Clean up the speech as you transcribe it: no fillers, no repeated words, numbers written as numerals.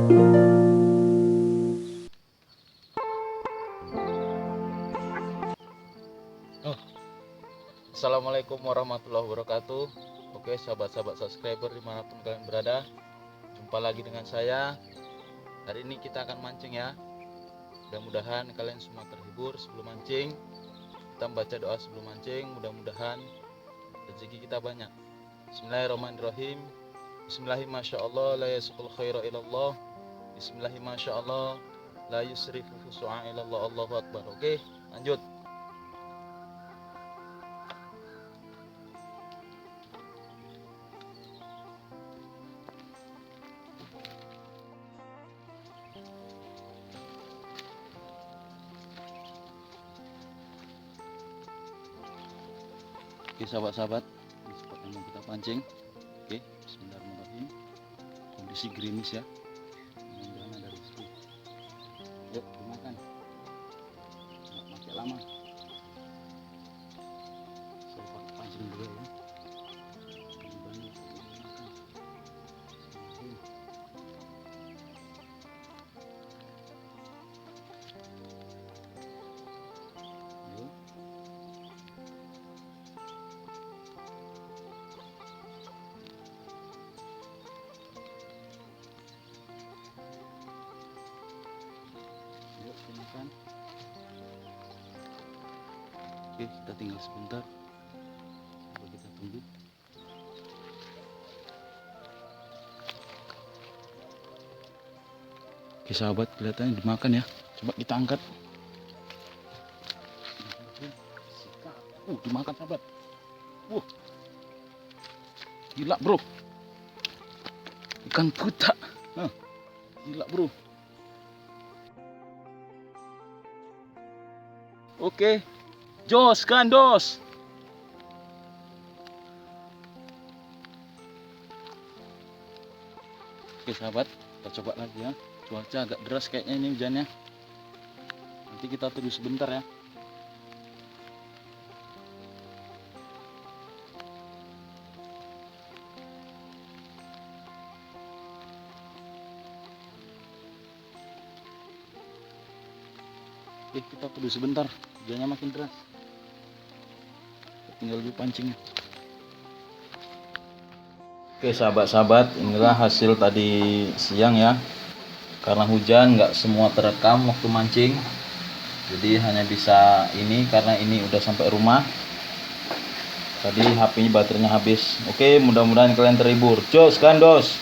Oh, Assalamualaikum warahmatullahi wabarakatuh. Oke, sahabat-sahabat subscriber dimanapun kalian berada, jumpa lagi dengan saya. Hari ini kita akan mancing ya. Mudah-mudahan kalian semua terhibur sebelum mancing. Kita baca doa sebelum mancing, mudah-mudahan rezeki kita banyak. Bismillahirrahmanirrahim. Bismillahirrahmanirrahim. La yasqul khaira ilallah. Bismillahirrahmanirrahim. La yusrifu fusu'a ilallah. Allahu akbar. Oke, lanjut. Oke sahabat-sahabat, di spot yang mau kita pancing. Oke, bismillahirrahmanirrahim. Kondisi gerimis ya, mudah-mudahan ada rezeki. Yuk dimakan, nggak pakai lama. Saya pakai pancing dulu ya. Mudah-mudahan bisa dimakan. Yuk. Makan. Oke, kita tinggal sebentar. Coba kita tunggu. Oke sahabat, kelihatannya dimakan ya. Coba kita angkat. Dimakan sahabat. Gila bro. Ikan putak. Gila bro. Oke, jos gandos. Oke sahabat, kita coba lagi ya. Cuaca agak deras kayaknya ini hujannya. Nanti kita tunggu sebentar ya. Oke, kita tunggu sebentar. Hujannya makin deras. Tinggal dulu pancingnya. Oke sahabat-sahabat, inilah hasil tadi siang ya. Karena hujan nggak semua terekam waktu mancing, jadi hanya bisa ini karena ini udah sampai rumah. Tadi HP-nya baterainya habis. Oke, mudah-mudahan kalian terhibur. Jos gandos.